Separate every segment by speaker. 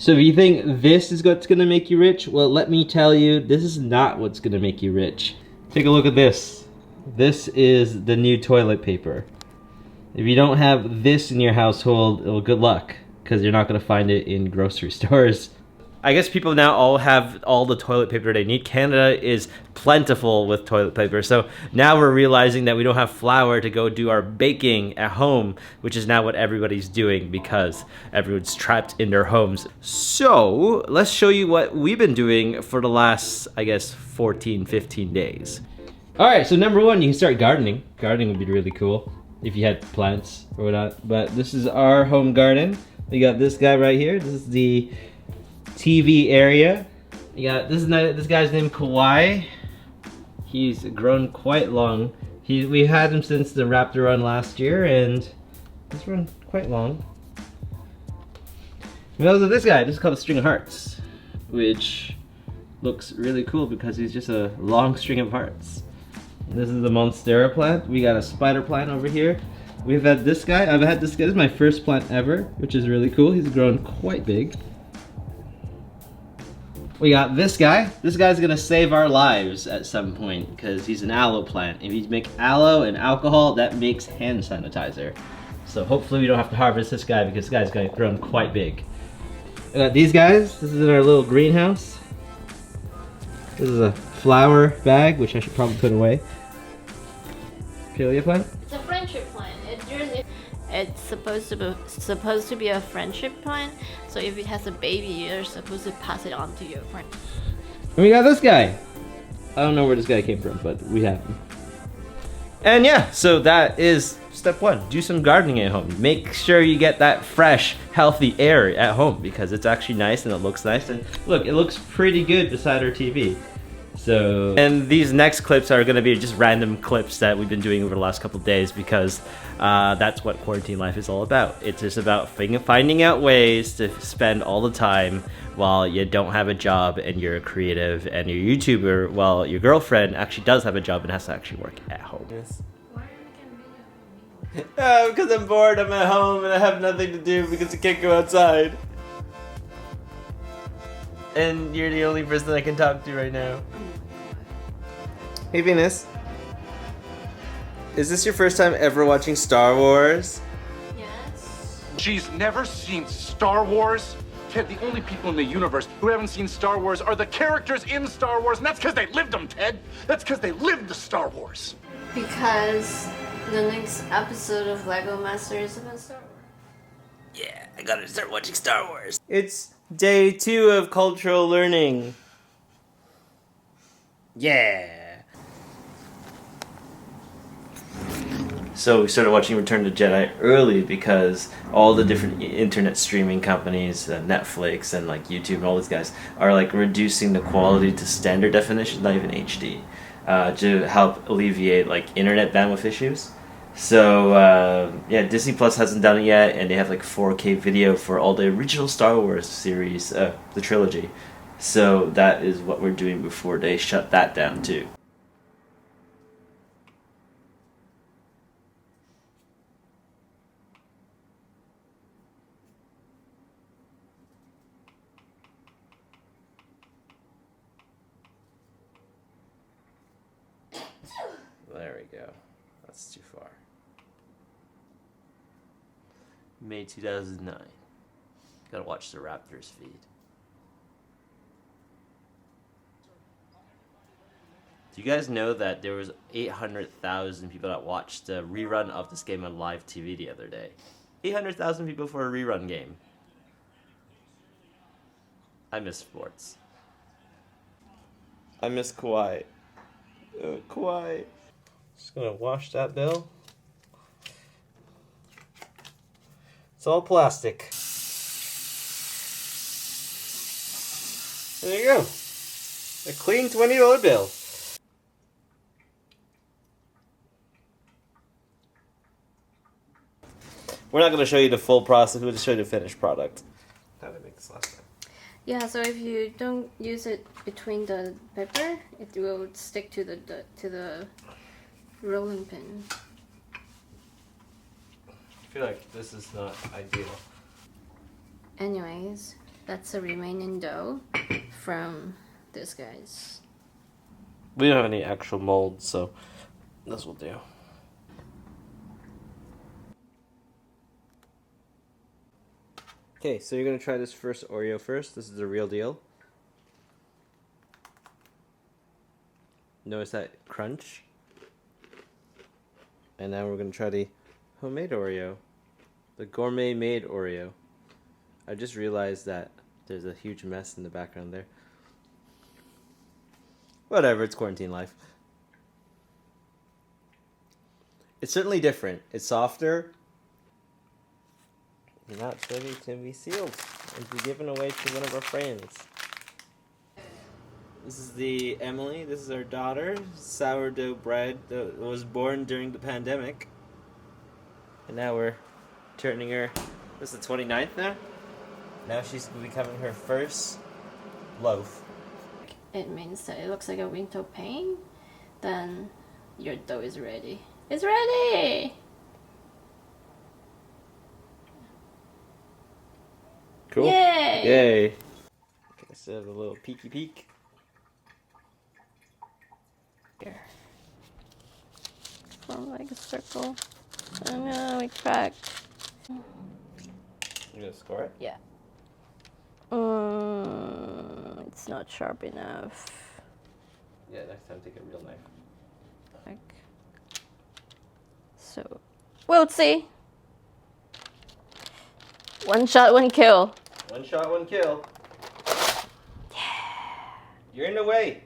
Speaker 1: So if you think this is what's gonna make you rich, well, let me tell you, this is not what's gonna make you rich. Take a look at this. This is the new toilet paper. If you don't have this in your household, well, good luck, because you're not gonna find it in grocery stores. I guess people now all have all the toilet paper they need. Canada is plentiful with toilet paper. So now we're realizing that we don't have flour to go do our baking at home, which is now what everybody's doing because everyone's trapped in their homes. So let's show you what we've been doing for the last, I guess, 14, 15 days. All right, so number one, you can start gardening. Gardening would be really cool if you had plants or whatnot. But this is our home garden. We got this guy right here. This is the TV area. You got this guy's named Kawhi. He's grown quite long. We had him since the Raptor run last year, and he's run quite long. And also this guy, this is called a string of hearts, which looks really cool because he's just a long string of hearts. And this is the Monstera plant. We got a spider plant over here. We've had this guy. I've had this guy. This is my first plant ever, which is really cool. He's grown quite big. We got this guy. This guy's gonna save our lives at some point because he's an aloe plant. If you make aloe and alcohol, that makes hand sanitizer. So hopefully we don't have to harvest this guy because this guy's grown quite big. We got these guys. This is in our little greenhouse. This is a flower bag, which I should probably put away. Pelia plant?
Speaker 2: It's a friendship plant. It's supposed to be a friendship plant. So if it has a baby, you're supposed to pass it on to your friend.
Speaker 1: And we got this guy. I don't know where this guy came from, but we have him. And yeah, so that is step one. Do some gardening at home. Make sure you get that fresh, healthy air at home because it's actually nice and it looks nice. And look, it looks pretty good beside our TV. So, and these next clips are going to be just random clips that we've been doing over the last couple of days because that's what quarantine life is all about. It's just about finding out ways to spend all the time while you don't have a job and you're a creative and you're a YouTuber while your girlfriend actually does have a job and has to actually work at home. Yes.
Speaker 2: Why are you gonna be
Speaker 1: Because I'm bored, I'm at home and I have nothing to do because I can't go outside. And you're the only person I can talk to right now. Hey Venus, is this your first time ever watching Star Wars?
Speaker 2: Yes.
Speaker 3: She's never seen Star Wars? Ted, the only people in the universe who haven't seen Star Wars are the characters in Star Wars, and that's because they lived them, Ted. That's because they lived the Star Wars.
Speaker 2: Because the next episode of Lego Masters is about Star Wars.
Speaker 1: Yeah, I gotta start watching Star Wars. It's day 2 of cultural learning. Yeah. So we started watching Return to Jedi early because all the different internet streaming companies, Netflix and like YouTube and all these guys are like reducing the quality to standard definition, not even HD, to help alleviate like internet bandwidth issues. So yeah, Disney Plus hasn't done it yet, and they have like 4K video for all the original Star Wars series, the trilogy. So that is what we're doing before they shut that down too. There we go. That's too far. May 2009. Gotta watch the Raptors feed. Do you guys know that there was 800,000 people that watched the rerun of this game on live TV the other day? 800,000 people for a rerun game. I miss sports. I miss Kawhi. Kawhi. Just gonna wash that bill. It's all plastic. There you go. A clean $20 bill. We're not gonna show you the full process, we'll just show you the finished product. How did I make this last time?
Speaker 2: Yeah, so if you don't use it between the paper, it will stick to the rolling pin.
Speaker 1: I feel like this is not ideal.
Speaker 2: Anyways, That's the remaining dough from this guy's.
Speaker 1: We don't have any actual molds, so this will do. Okay, so you're gonna try this first Oreo first. This is the real deal. Notice that crunch. And now we're gonna try the homemade Oreo. The gourmet made Oreo. I just realized that there's a huge mess in the background there. Whatever, it's quarantine life. It's certainly different. It's softer. Not ready to be sealed and be given away to one of our friends. This is the Emily. This is our daughter. Sourdough bread that was born during the pandemic. And now we're turning her. This is the 29th now. Now she's becoming her first loaf.
Speaker 2: It means that it looks like a window pane. Then your dough is ready. It's ready!
Speaker 1: Cool.
Speaker 2: Yay!
Speaker 1: Yay! Okay, let's have a little peeky peek.
Speaker 2: Here. Form like a circle. Oh no, we cracked.
Speaker 1: You gonna score it?
Speaker 2: Yeah. It's not sharp enough.
Speaker 1: Yeah, next time take a real knife.
Speaker 2: Like, so, we'll see. One shot, one kill.
Speaker 1: One shot, one kill. Yeah. You're in the way.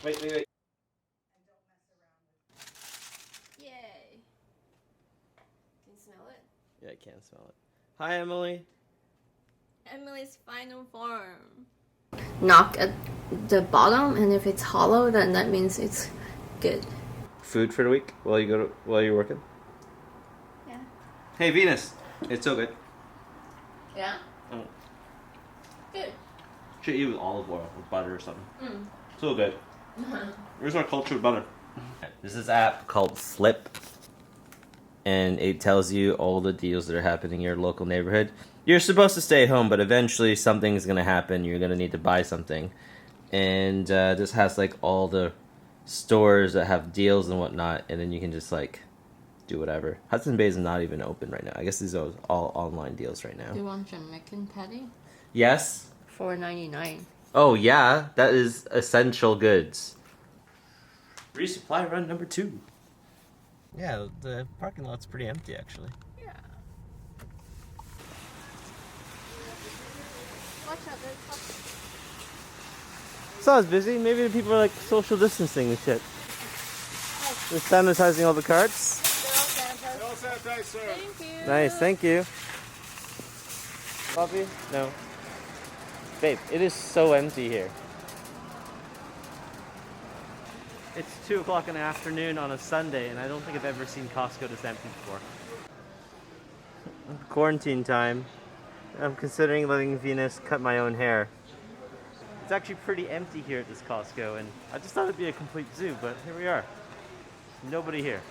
Speaker 1: Wait.
Speaker 2: Yay. Can you smell it?
Speaker 1: Yeah, I can smell it. Hi, Emily.
Speaker 2: Emily's final form. Knock at the bottom, and if it's hollow, then that means it's good.
Speaker 1: Food for the week while you're working.
Speaker 2: Yeah.
Speaker 1: Hey, Venus. It's so good.
Speaker 2: Yeah.
Speaker 1: Mm.
Speaker 2: Good.
Speaker 1: Should eat with olive oil or butter or something.
Speaker 2: Mm.
Speaker 1: So good. Where's our culture with butter? There's this app called Flip, and it tells you all the deals that are happening in your local neighborhood. You're supposed to stay home, but eventually something's gonna happen. You're gonna need to buy something, and this has like all the stores that have deals and whatnot, and then you can just like do whatever. Hudson Bay is not even open right now. I guess these are all online deals right now.
Speaker 2: Do you want Jamaican patty?
Speaker 1: Yes.
Speaker 2: $4.99.
Speaker 1: Oh yeah, that is essential goods. Resupply run number 2. Yeah, the parking lot's pretty empty actually.
Speaker 2: Yeah. Watch out,
Speaker 1: It's not as busy. Maybe the people are like social distancing and shit. They're sanitizing all the carts.
Speaker 3: They're all sanitized, sir.
Speaker 2: Thank you.
Speaker 1: Nice, thank you. Coffee? No. Babe, it is so empty here. It's 2 o'clock in the afternoon on a Sunday, and I don't think I've ever seen Costco this empty before. Quarantine time. I'm considering letting Venus cut my own hair. It's actually pretty empty here at this Costco, and I just thought it'd be a complete zoo, but here we are. Nobody here.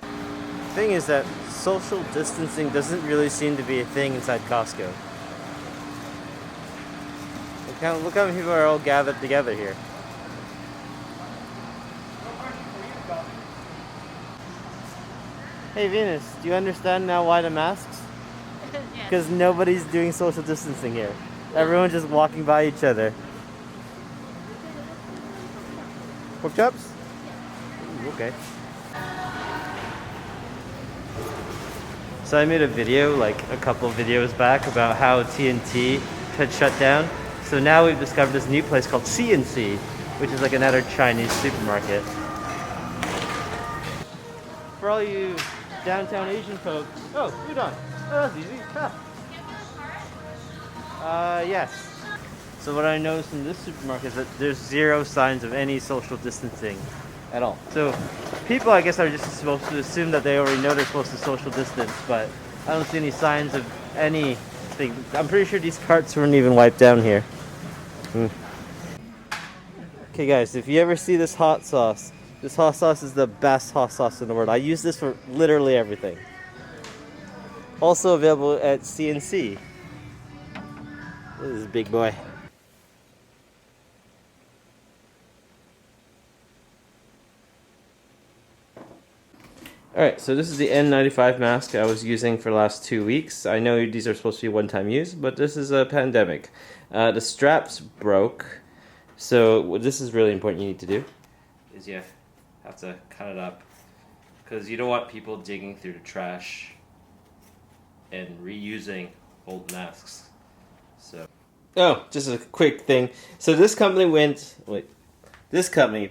Speaker 1: The thing is that social distancing doesn't really seem to be a thing inside Costco. Look how many people are all gathered together here. Hey Venus, do you understand now why the masks? Because nobody's doing social distancing here. Everyone's just walking by each other. Pork chops? Ooh, okay. So I made a video like a couple videos back about how TNT had shut down. So now we've discovered this new place called C&C, which is like another Chinese supermarket. For all you downtown Asian folks. Oh, udon. Oh, that's easy. Yes. So what I noticed in this supermarket is that there's 0 signs of any social distancing at all. So people, I guess, are just supposed to assume that they already know they're supposed to social distance, but I don't see any signs of anything. I'm pretty sure these carts weren't even wiped down here. Okay guys, if you ever see this hot sauce is the best hot sauce in the world. I use this for literally everything. Also available at CNC. This is a big boy. Alright, so this is the N95 mask I was using for the last 2 weeks. I know these are supposed to be one-time use, but this is a pandemic. The straps broke, so what this is really important you need to do is you have to cut it up, because you don't want people digging through the trash and reusing old masks. So, oh, just a quick thing. So this company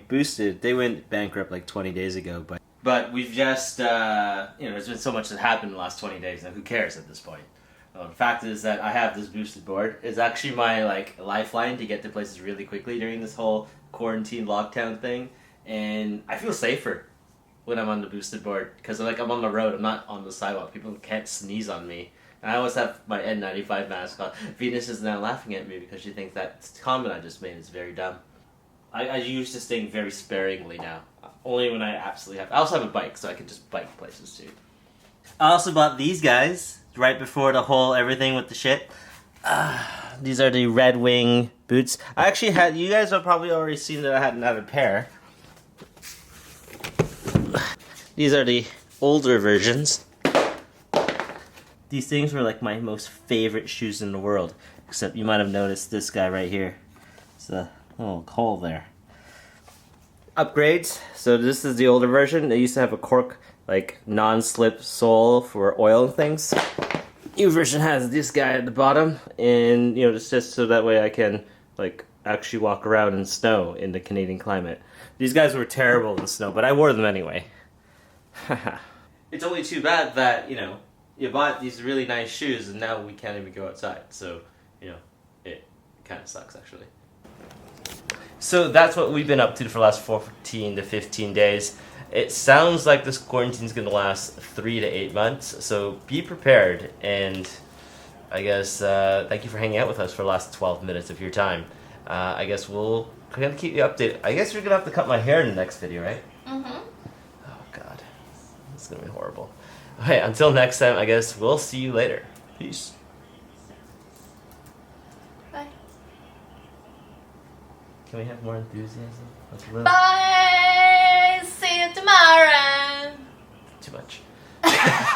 Speaker 1: Boosted, they went bankrupt like 20 days ago, but we've just, there's been so much that happened in the last 20 days, now who cares at this point? The fact is that I have this Boosted board. It's actually my, lifeline to get to places really quickly during this whole quarantine lockdown thing, and I feel safer when I'm on the Boosted board, because, I'm on the road, I'm not on the sidewalk, people can't sneeze on me. And I always have my N95 mask on. Venus is now laughing at me because she thinks that comment I just made is very dumb. I use this thing very sparingly now. Only when I absolutely have. I also have a bike, so I can just bike places too. I also bought these guys right before the whole everything with the shit. These are the Red Wing boots. I actually had. You guys have probably already seen that I had another pair. These are the older versions. These things were like my most favorite shoes in the world. Except you might have noticed this guy right here. It's a little hole there. Upgrades. So this is the older version. They used to have a cork, non-slip sole for oil and things. New version has this guy at the bottom, and it's just so that way I can actually walk around in snow in the Canadian climate. These guys were terrible in snow, but I wore them anyway. It's only too bad that you bought these really nice shoes and now we can't even go outside. So it kind of sucks actually. So that's what we've been up to for the last 14 to 15 days. It sounds like this quarantine is going to last 3 to 8 months, so be prepared, and I guess thank you for hanging out with us for the last 12 minutes of your time. I guess we're going to keep you updated. I guess you're going to have to cut my hair in the next video, right? Mm-hmm. Oh god, it's going to be horrible. Okay, until next time, I guess we'll see you later. Peace.
Speaker 2: Bye.
Speaker 1: Can we have more enthusiasm?
Speaker 2: Bye! See you tomorrow!
Speaker 1: Too much.